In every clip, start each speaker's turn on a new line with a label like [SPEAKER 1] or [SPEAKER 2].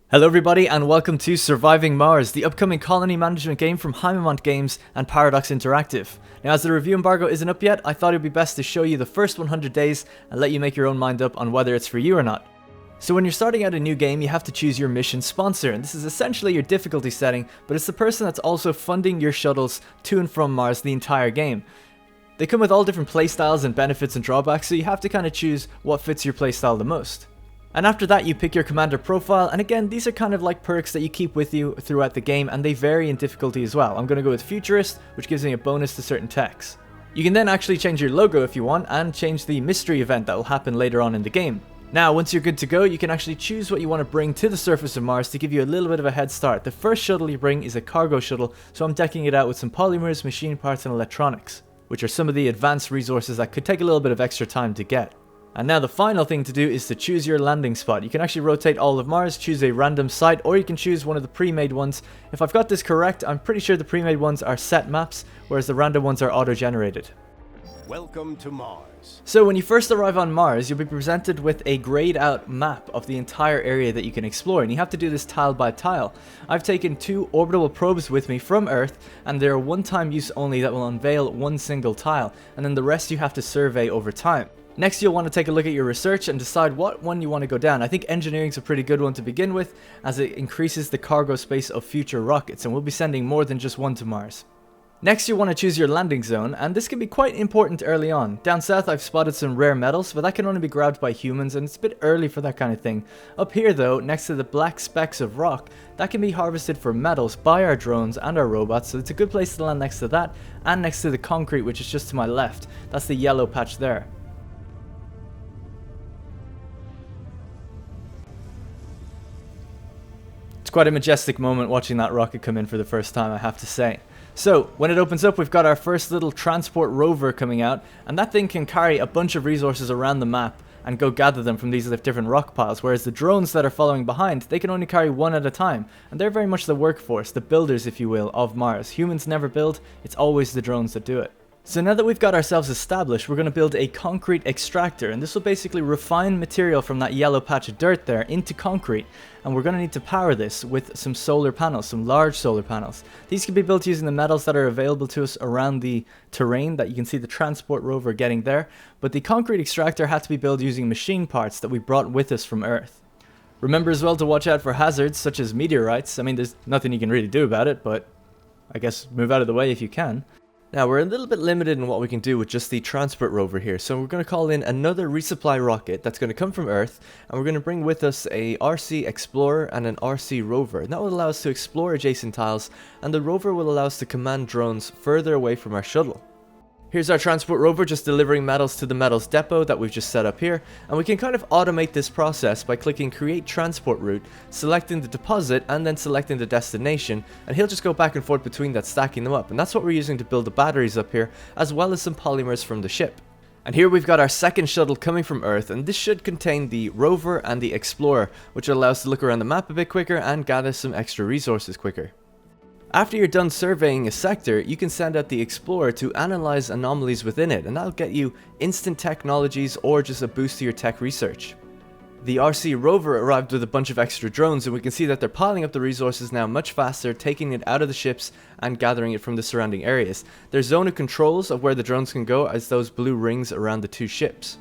[SPEAKER 1] Hello everybody and welcome to Surviving Mars, the upcoming colony management game from Haemimont Games and Paradox Interactive. Now as the review embargo isn't up yet, I thought it would be best to show you the first 100 days and let you make your own mind up on whether it's for you or not. So when you're starting out a new game, you have to choose your mission sponsor, and this is essentially your difficulty setting, but it's the person that's also funding your shuttles to and from Mars the entire game. They come with all different playstyles and benefits and drawbacks, so you have to kind of choose what fits your playstyle the most. And after that you pick your commander profile, and again these are kind of like perks that you keep with you throughout the game, and they vary in difficulty as well. I'm going to go with Futurist, which gives me a bonus to certain techs. You can then actually change your logo if you want, and change the mystery event that will happen later on in the game. Now once you're good to go, you can actually choose what you want to bring to the surface of Mars to give you a little bit of a head start. The first shuttle you bring is a cargo shuttle, so I'm decking it out with some polymers, machine parts and electronics, which are some of the advanced resources that could take a little bit of extra time to get. And now the final thing to do is to choose your landing spot. You can actually rotate all of Mars, choose a random site, or you can choose one of the pre-made ones. If I've got this correct, I'm pretty sure the pre-made ones are set maps, whereas the random ones are auto-generated.
[SPEAKER 2] Welcome to Mars.
[SPEAKER 1] So when you first arrive on Mars, you'll be presented with a grayed out map of the entire area that you can explore, and you have to do this tile by tile. I've taken 2 orbital probes with me from Earth, and they're one-time use only that will unveil one single tile, and then the rest you have to survey over time. Next, you'll want to take a look at your research and decide what one you want to go down. I think engineering's a pretty good one to begin with, as it increases the cargo space of future rockets, and we'll be sending more than just one to Mars. Next, you'll want to choose your landing zone, and this can be quite important early on. Down south, I've spotted some rare metals, but that can only be grabbed by humans, and it's a bit early for that kind of thing. Up here though, next to the black specks of rock, that can be harvested for metals by our drones and our robots, so it's a good place to land next to that, and next to the concrete, which is just to my left. That's the yellow patch there. It's quite a majestic moment watching that rocket come in for the first time, I have to say. So, when it opens up, we've got our first little transport rover coming out, and that thing can carry a bunch of resources around the map and go gather them from these different rock piles, whereas the drones that are following behind, they can only carry one at a time, and they're very much the workforce, the builders if you will, of Mars. Humans never build, it's always the drones that do it. So now that we've got ourselves established, we're going to build a concrete extractor, and this will basically refine material from that yellow patch of dirt there into concrete, and we're going to need to power this with some solar panels, some large solar panels. These can be built using the metals that are available to us around the terrain that you can see the transport rover getting there, but the concrete extractor had to be built using machine parts that we brought with us from Earth. Remember as well to watch out for hazards such as meteorites. I mean, there's nothing you can really do about it, but I guess move out of the way if you can. Now we're a little bit limited in what we can do with just the transport rover here, so we're going to call in another resupply rocket that's going to come from Earth, and we're going to bring with us a RC Explorer and an RC Rover, and that will allow us to explore adjacent tiles, and the rover will allow us to command drones further away from our shuttle. Here's our transport rover just delivering metals to the metals depot that we've just set up here, and we can kind of automate this process by clicking create transport route, selecting the deposit and then selecting the destination, and he'll just go back and forth between that, stacking them up, and that's what we're using to build the batteries up here, as well as some polymers from the ship. And here we've got our second shuttle coming from Earth, and this should contain the rover and the explorer, which will allow us to look around the map a bit quicker and gather some extra resources quicker. After you're done surveying a sector, you can send out the Explorer to analyze anomalies within it, and that'll get you instant technologies or just a boost to your tech research. The RC Rover arrived with a bunch of extra drones, and we can see that they're piling up the resources now much faster, taking it out of the ships and gathering it from the surrounding areas. Their zone of controls of where the drones can go is those blue rings around the 2 ships.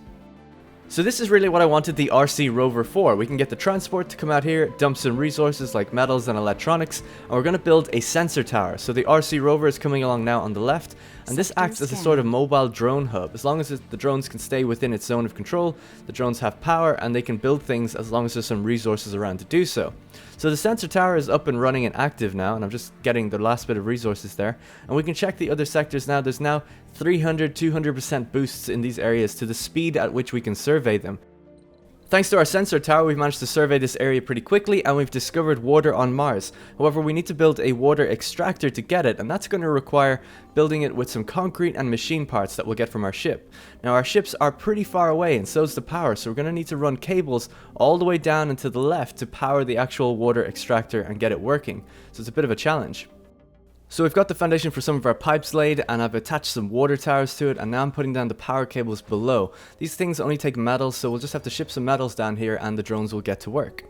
[SPEAKER 1] So this is really what I wanted the RC Rover for. We can get the transport to come out here, dump some resources like metals and electronics, and we're going to build a sensor tower. So the RC Rover is coming along now on the left, and this acts as a sort of mobile drone hub. As long as the drones can stay within its zone of control, the drones have power and they can build things as long as there's some resources around to do so. So the sensor tower is up and running and active now, and I'm just getting the last bit of resources there. And we can check the other sectors now. There's now 200% boosts in these areas to the speed at which we can survey them. Thanks to our sensor tower, we've managed to survey this area pretty quickly, and we've discovered water on Mars. However, we need to build a water extractor to get it, and that's going to require building it with some concrete and machine parts that we'll get from our ship. Now our ships are pretty far away, and so is the power, so we're going to need to run cables all the way down and to the left to power the actual water extractor and get it working. So it's a bit of a challenge. So we've got the foundation for some of our pipes laid, and I've attached some water towers to it, and now I'm putting down the power cables below. These things only take metals, so we'll just have to ship some metals down here and the drones will get to work.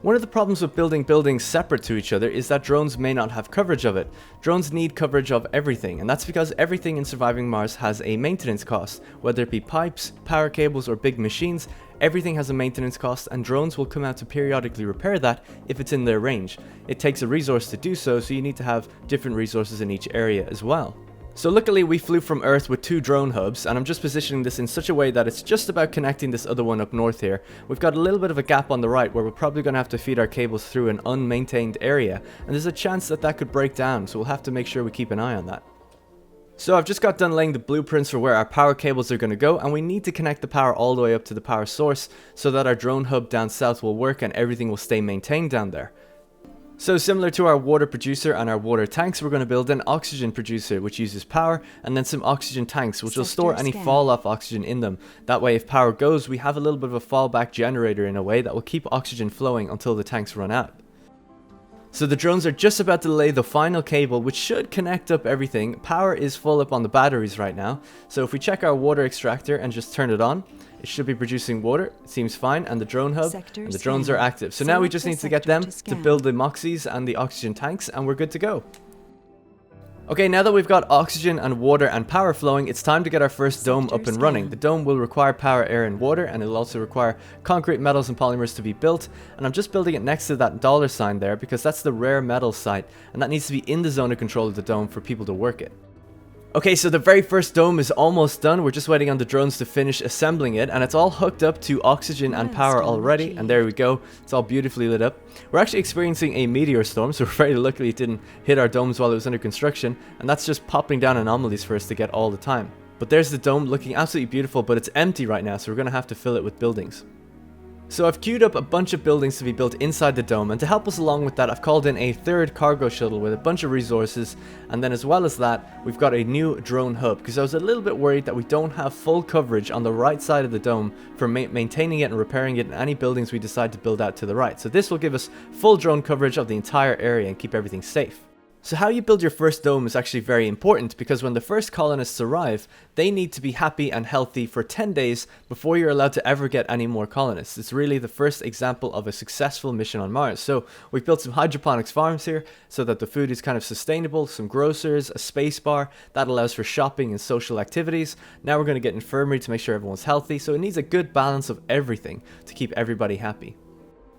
[SPEAKER 1] One of the problems with building buildings separate to each other is that drones may not have coverage of it. Drones need coverage of everything, and that's because everything in surviving Mars has a maintenance cost. Whether it be pipes, power cables, or big machines, everything has a maintenance cost, and drones will come out to periodically repair that if it's in their range. It takes a resource to do so, so you need to have different resources in each area as well. So luckily we flew from Earth with 2 drone hubs, and I'm just positioning this in such a way that it's just about connecting this other one up north here. We've got a little bit of a gap on the right where we're probably going to have to feed our cables through an unmaintained area, and there's a chance that that could break down, so we'll have to make sure we keep an eye on that. So I've just got done laying the blueprints for where our power cables are going to go, and we need to connect the power all the way up to the power source so that our drone hub down south will work and everything will stay maintained down there. So similar to our water producer and our water tanks, we're going to build an oxygen producer which uses power, and then some oxygen tanks which will store any fall off oxygen in them. That way if power goes, we have a little bit of a fallback generator in a way that will keep oxygen flowing until the tanks run out. So the drones are just about to lay the final cable which should connect up everything. Power is full up on the batteries right now, so if we check our water extractor and just turn it on, it should be producing water, it seems fine, and the drone hub, and the drones are active. So now we just need to get them to build the Moxies and the oxygen tanks, and we're good to go. Okay, now that we've got oxygen and water and power flowing, it's time to get our first dome up and running. The dome will require power, air, and water, and it'll also require concrete, metals, and polymers to be built. And I'm just building it next to that $sign there because that's the rare metal site, and that needs to be in the zone of control of the dome for people to work it. Okay, so the very first dome is almost done. We're just waiting on the drones to finish assembling it, and it's all hooked up to oxygen and power already, and there we go. It's all beautifully lit up. We're actually experiencing a meteor storm, so we're very lucky it didn't hit our domes while it was under construction, and that's just popping down anomalies for us to get all the time. But there's the dome looking absolutely beautiful, but it's empty right now, so we're going to have to fill it with buildings. So I've queued up a bunch of buildings to be built inside the dome, and to help us along with that I've called in a 3rd cargo shuttle with a bunch of resources, and then as well as that we've got a new drone hub because I was a little bit worried that we don't have full coverage on the right side of the dome for maintaining it and repairing it in any buildings we decide to build out to the right. So this will give us full drone coverage of the entire area and keep everything safe. So how you build your first dome is actually very important because when the first colonists arrive, they need to be happy and healthy for 10 days before you're allowed to ever get any more colonists. It's really the first example of a successful mission on Mars. So we've built some hydroponics farms here so that the food is kind of sustainable, some grocers, a space bar, that allows for shopping and social activities. Now we're going to get infirmary to make sure everyone's healthy, so it needs a good balance of everything to keep everybody happy.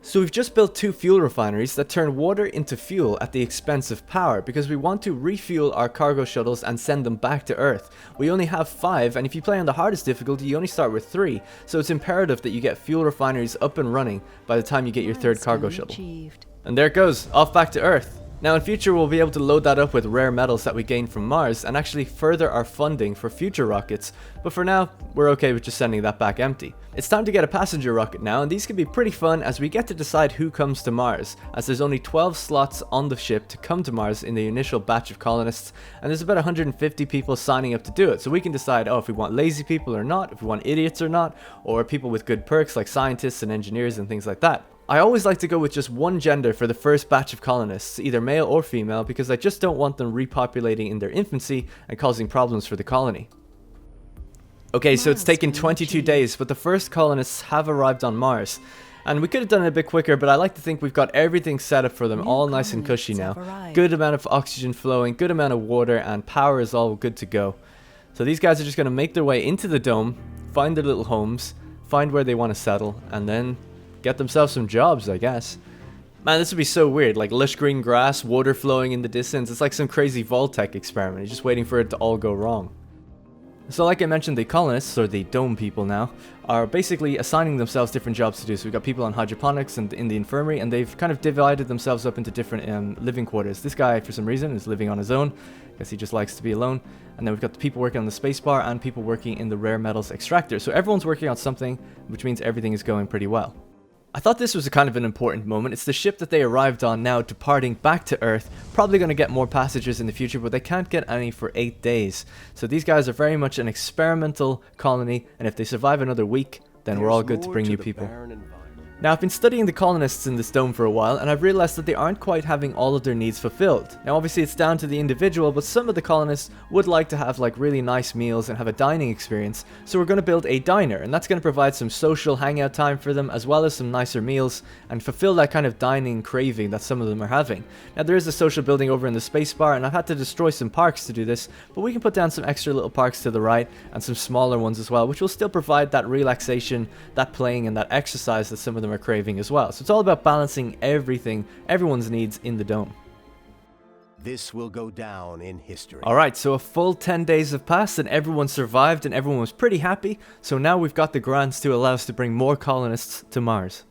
[SPEAKER 1] So we've just built 2 fuel refineries that turn water into fuel at the expense of power because we want to refuel our cargo shuttles and send them back to Earth. We only have 5, and if you play on the hardest difficulty you only start with 3, so it's imperative that you get fuel refineries up and running by the time you get your 3rd cargo shuttle. And there it goes, off back to Earth. Now in future we'll be able to load that up with rare metals that we gain from Mars and actually further our funding for future rockets, but for now we're okay with just sending that back empty. It's time to get a passenger rocket now, and these can be pretty fun as we get to decide who comes to Mars, as there's only 12 slots on the ship to come to Mars in the initial batch of colonists, and there's about 150 people signing up to do it, so we can decide if we want lazy people or not, if we want idiots or not, or people with good perks like scientists and engineers and things like that. I always like to go with just one gender for the first batch of colonists, either male or female, because I just don't want them repopulating in their infancy and causing problems for the colony. Okay, so it's taken 22 days, but the first colonists have arrived on Mars. And we could have done it a bit quicker, but I like to think we've got everything set up for them, all nice and cushy now. Good amount of oxygen flowing, good amount of water, and power is all good to go. So these guys are just going to make their way into the dome, find their little homes, find where they want to settle, and then get themselves some jobs, I guess. Man, this would be so weird, like lush green grass, water flowing in the distance. It's like some crazy Voltec experiment. You're just waiting for it to all go wrong. So like I mentioned, the colonists, or the dome people now, are basically assigning themselves different jobs to do. So we've got people on hydroponics and in the infirmary, and they've kind of divided themselves up into different living quarters. This guy, for some reason, is living on his own. I guess he just likes to be alone. And then we've got the people working on the space bar and people working in the rare metals extractor. So everyone's working on something, which means everything is going pretty well. I thought this was a kind of an important moment. It's the ship that they arrived on now departing back to Earth. Probably going to get more passengers in the future, but they can't get any for 8 days. So these guys are very much an experimental colony, and if they survive another week, then we're all good to bring new people. Now, I've been studying the colonists in this dome for a while, and I've realized that they aren't quite having all of their needs fulfilled. Now, obviously it's down to the individual, but some of the colonists would like to have like really nice meals and have a dining experience, so we're going to build a diner, and that's going to provide some social hangout time for them, as well as some nicer meals, and fulfill that kind of dining craving that some of them are having. Now, there is a social building over in the space bar, and I've had to destroy some parks to do this, but we can put down some extra little parks to the right, and some smaller ones as well, which will still provide that relaxation, that playing, and that exercise that some of them are craving as well. So it's all about balancing everything, everyone's needs in the dome.
[SPEAKER 2] This will go down in history.
[SPEAKER 1] Alright, so a full 10 days have passed and everyone survived and everyone was pretty happy, so now we've got the grants to allow us to bring more colonists to Mars.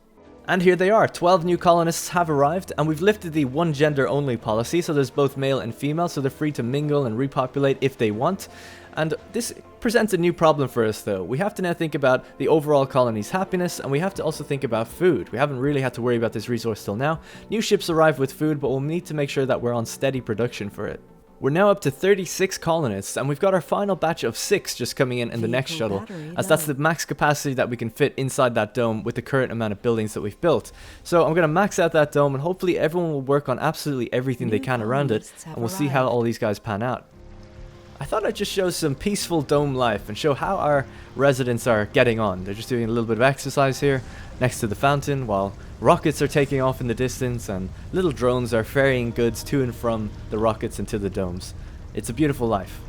[SPEAKER 1] And here they are, 12 new colonists have arrived, and we've lifted the one gender only policy, so there's both male and female, so they're free to mingle and repopulate if they want. And this presents a new problem for us though. We have to now think about the overall colony's happiness, and we have to also think about food. We haven't really had to worry about this resource till now. New ships arrive with food, but we'll need to make sure that we're on steady production for it. We're now up to 36 colonists, and we've got our final batch of 6 just coming in the next shuttle, as that's the max capacity that we can fit inside that dome with the current amount of buildings that we've built. So I'm going to max out that dome, and hopefully everyone will work on absolutely everything they can around it, and we'll see how all these guys pan out. I thought I'd just show some peaceful dome life and show how our residents are getting on. They're just doing a little bit of exercise here next to the fountain, while rockets are taking off in the distance and little drones are ferrying goods to and from the rockets into the domes. It's a beautiful life.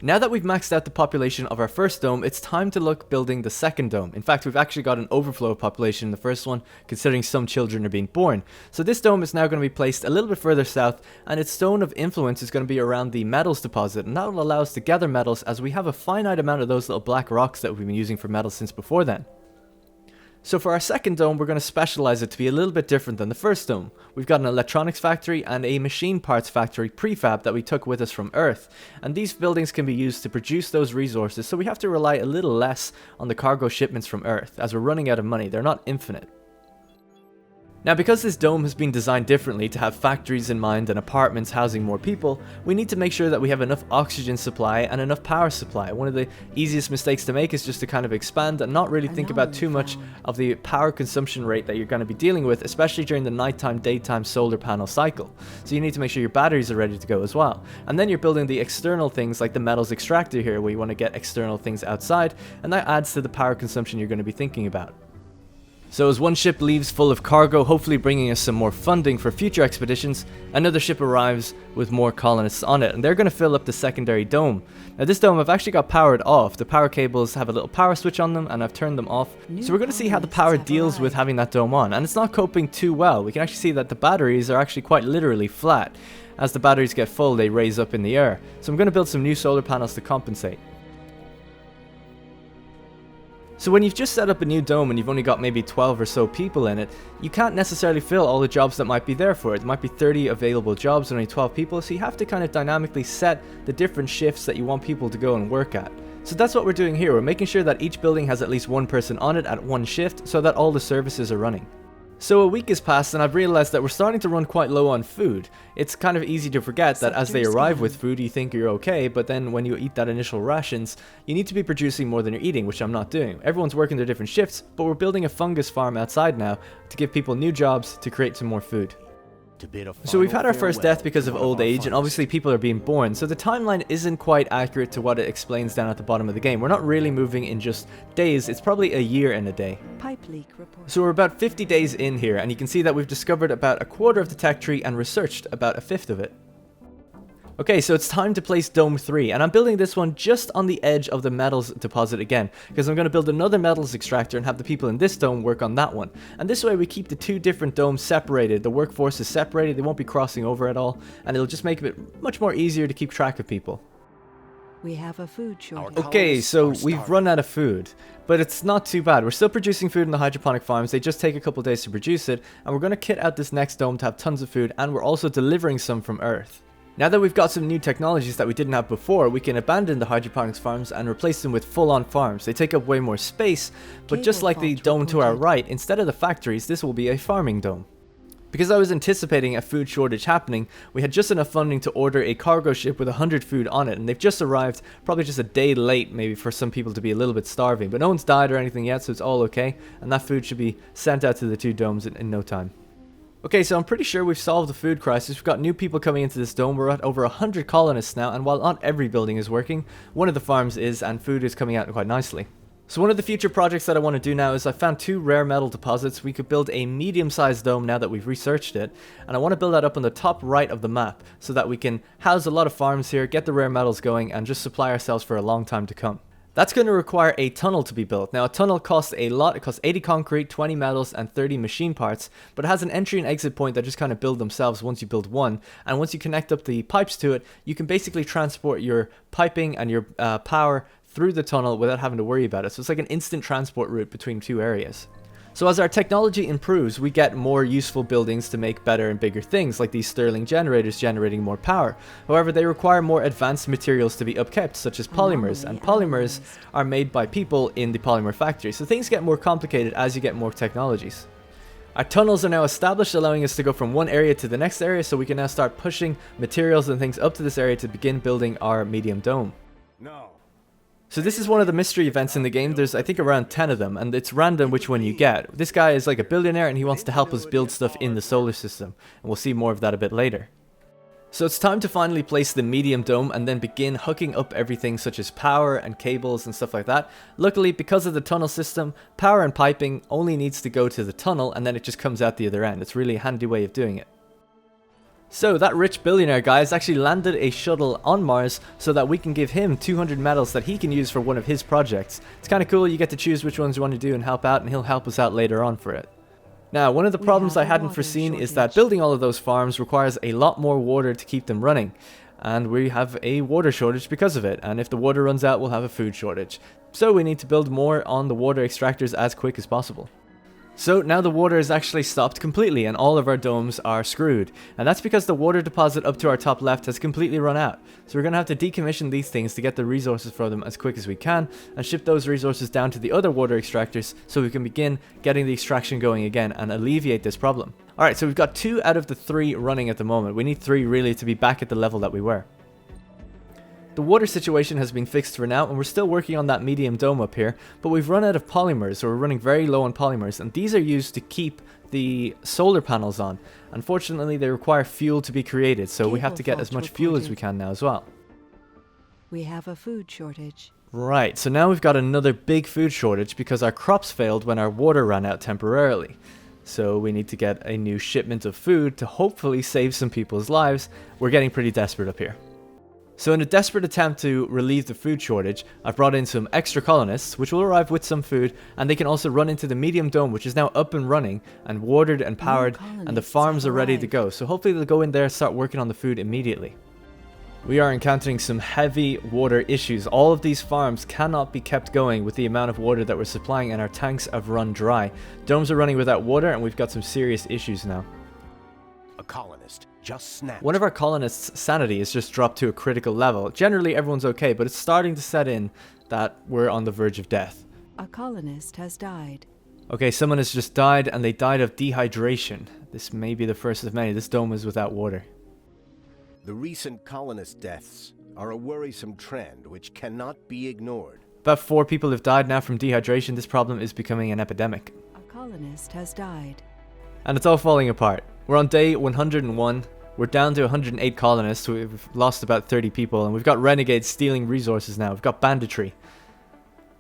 [SPEAKER 1] Now that we've maxed out the population of our first dome, it's time to look building the second dome. In fact, we've actually got an overflow of population in the first one, considering some children are being born. So this dome is now going to be placed a little bit further south, and its zone of influence is going to be around the metals deposit, and that will allow us to gather metals, as we have a finite amount of those little black rocks that we've been using for metals since before then. So for our second dome, we're going to specialize it to be a little bit different than the first dome. We've got an electronics factory and a machine parts factory prefab that we took with us from Earth. And these buildings can be used to produce those resources, so we have to rely a little less on the cargo shipments from Earth, as we're running out of money. They're not infinite. Now, because this dome has been designed differently to have factories in mind and apartments housing more people, we need to make sure that we have enough oxygen supply and enough power supply. One of the easiest mistakes to make is just to kind of expand and not really think about too much of the power consumption rate that you're going to be dealing with, especially during the nighttime, daytime solar panel cycle. So you need to make sure your batteries are ready to go as well. And then you're building the external things like the metals extractor here, where you want to get external things outside, and that adds to the power consumption you're going to be thinking about. So as one ship leaves full of cargo, hopefully bringing us some more funding for future expeditions, another ship arrives with more colonists on it, and they're going to fill up the secondary dome. Now this dome I've actually got powered off. The power cables have a little power switch on them, and I've turned them off. So we're going to see how the power deals with having that dome on, and it's not coping too well. We can actually see that the batteries are actually quite literally flat. As the batteries get full, they raise up in the air. So I'm going to build some new solar panels to compensate. So when you've just set up a new dome and you've only got maybe 12 or so people in it, you can't necessarily fill all the jobs that might be there for it. There might be 30 available jobs and only 12 people, so you have to kind of dynamically set the different shifts that you want people to go and work at. So that's what we're doing here. We're making sure that each building has at least one person on it at one shift, so that all the services are running. So a week has passed and I've realized that we're starting to run quite low on food. It's kind of easy to forget that as they arrive with food you think you're okay, but then when you eat that initial rations, you need to be producing more than you're eating, which I'm not doing. Everyone's working their different shifts, but we're building a fungus farm outside now to give people new jobs to create some more food. So we've had our first death because of old age, and obviously people are being born, so the timeline isn't quite accurate to what it explains down at the bottom of the game. We're not really moving in just days, it's probably a year and a day.
[SPEAKER 3] Pipe leak report.
[SPEAKER 1] So we're about 50 days in here, and you can see that we've discovered about a quarter of the tech tree and researched about a fifth of it. Okay, so it's time to place Dome 3, and I'm building this one just on the edge of the metals deposit again, because I'm going to build another metals extractor and have the people in this dome work on that one. And this way we keep the two different domes separated, the workforce is separated, they won't be crossing over at all, and it'll just make it much more easier to keep track of people.
[SPEAKER 3] We have a food shortage.
[SPEAKER 1] Okay, so we've run out of food, but it's not too bad. We're still producing food in the hydroponic farms, they just take a couple days to produce it, and we're going to kit out this next dome to have tons of food, and we're also delivering some from Earth. Now that we've got some new technologies that we didn't have before, we can abandon the hydroponics farms and replace them with full-on farms. They take up way more space, but just like the dome to our right, instead of the factories, this will be a farming dome. Because I was anticipating a food shortage happening, we had just enough funding to order a cargo ship with 100 food on it, and they've just arrived, probably just a day late maybe for some people to be a little bit starving, but no one's died or anything yet, so it's all okay, and that food should be sent out to the 2 domes in no time. Okay, so I'm pretty sure we've solved the food crisis. We've got new people coming into this dome. We're at over 100 colonists now, and while not every building is working, one of the farms is, and food is coming out quite nicely. So one of the future projects that I want to do now is I found 2 rare metal deposits. We could build a medium-sized dome now that we've researched it, and I want to build that up on the top right of the map so that we can house a lot of farms here, get the rare metals going, and just supply ourselves for a long time to come. That's going to require a tunnel to be built. Now a tunnel costs a lot. It costs 80 concrete, 20 metals, and 30 machine parts, but it has an entry and exit point that just kind of build themselves once you build one, and once you connect up the pipes to it, you can basically transport your piping and your power through the tunnel without having to worry about it. So it's like an instant transport route between 2 areas. So as our technology improves, we get more useful buildings to make better and bigger things, like these Stirling generators generating more power. However, they require more advanced materials to be upkept, such as polymers, and polymers are made by people in the polymer factory. So things get more complicated as you get more technologies. Our tunnels are now established, allowing us to go from one area to the next area, so we can now start pushing materials and things up to this area to begin building our medium dome.
[SPEAKER 2] No.
[SPEAKER 1] So this is one of the mystery events in the game. There's I think around 10 of them, and it's random which one you get. This guy is like a billionaire and he wants to help us build stuff in the solar system, and we'll see more of that a bit later. So it's time to finally place the medium dome and then begin hooking up everything such as power and cables and stuff like that. Luckily, because of the tunnel system, power and piping only needs to go to the tunnel and then it just comes out the other end. It's really a handy way of doing it. So that rich billionaire guy has actually landed a shuttle on Mars so that we can give him 200 metals that he can use for one of his projects. It's kind of cool. You get to choose which ones you want to do and help out, and he'll help us out later on for it. Now, one of the problems I hadn't foreseen is that building all of those farms requires a lot more water to keep them running. And we have a water shortage because of it, and if the water runs out, we'll have a food shortage. So we need to build more on the water extractors as quick as possible. So now the water is actually stopped completely and all of our domes are screwed, and that's because the water deposit up to our top left has completely run out. So we're going to have to decommission these things to get the resources for them as quick as we can and ship those resources down to the other water extractors so we can begin getting the extraction going again and alleviate this problem. Alright, so we've got 2 out of the 3 running at the moment. We need 3 really to be back at the level that we were. The water situation has been fixed for now, and we're still working on that medium dome up here, but we've run out of polymers, so we're running very low on polymers, and these are used to keep the solar panels on. Unfortunately, they require fuel to be created, so we have to get as much fuel as we can now as well.
[SPEAKER 3] We have a food shortage.
[SPEAKER 1] Right, so now we've got another big food shortage because our crops failed when our water ran out temporarily. So we need to get a new shipment of food to hopefully save some people's lives. We're getting pretty desperate up here. So in a desperate attempt to relieve the food shortage, I've brought in some extra colonists, which will arrive with some food, and they can also run into the medium dome, which is now up and running, and watered and powered, and the farms are ready to go. So hopefully they'll go in there and start working on the food immediately. We are encountering some heavy water issues. All of these farms cannot be kept going with the amount of water that we're supplying, and our tanks have run dry. Domes are running without water, and we've got some serious issues now.
[SPEAKER 2] A colonist just snapped.
[SPEAKER 1] One of our colonists' sanity is just dropped to a critical level. Generally everyone's okay, but it's starting to set in that we're on the verge of death.
[SPEAKER 3] A colonist has died.
[SPEAKER 1] Okay, someone has just died, and they died of dehydration. This may be the first of many. This dome is without water.
[SPEAKER 2] The recent colonist deaths are a worrisome trend which cannot be ignored.
[SPEAKER 1] About 4 people have died now from dehydration. This problem is becoming an epidemic.
[SPEAKER 3] A colonist has died.
[SPEAKER 1] And it's all falling apart. We're on day 101. We're down to 108 colonists. We've lost about 30 people, and we've got renegades stealing resources now. We've got banditry.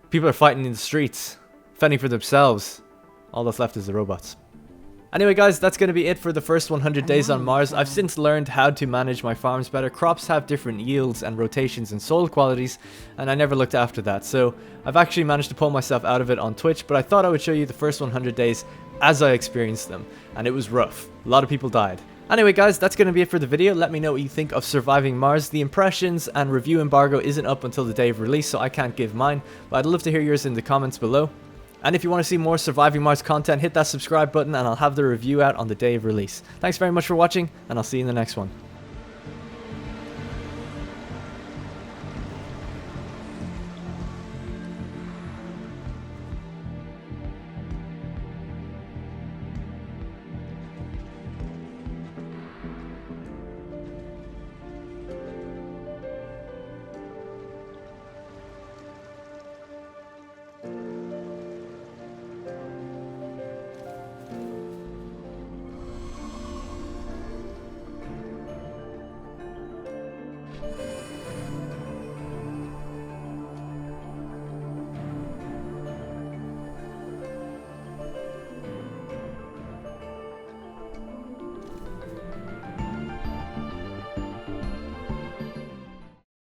[SPEAKER 1] People are fighting in the streets, fending for themselves. All that's left is the robots. Anyway guys, that's going to be it for the first 100 days on Mars. I've since learned how to manage my farms better. Crops have different yields and rotations and soil qualities, and I never looked after that. So I've actually managed to pull myself out of it on Twitch, but I thought I would show you the first 100 days as I experienced them, and it was rough. A lot of people died. Anyway guys, that's going to be it for the video. Let me know what you think of Surviving Mars. The impressions and review embargo isn't up until the day of release, so I can't give mine, but I'd love to hear yours in the comments below. And if you want to see more Surviving Mars content, hit that subscribe button and I'll have the review out on the day of release. Thanks very much for watching, and I'll see you in the next one.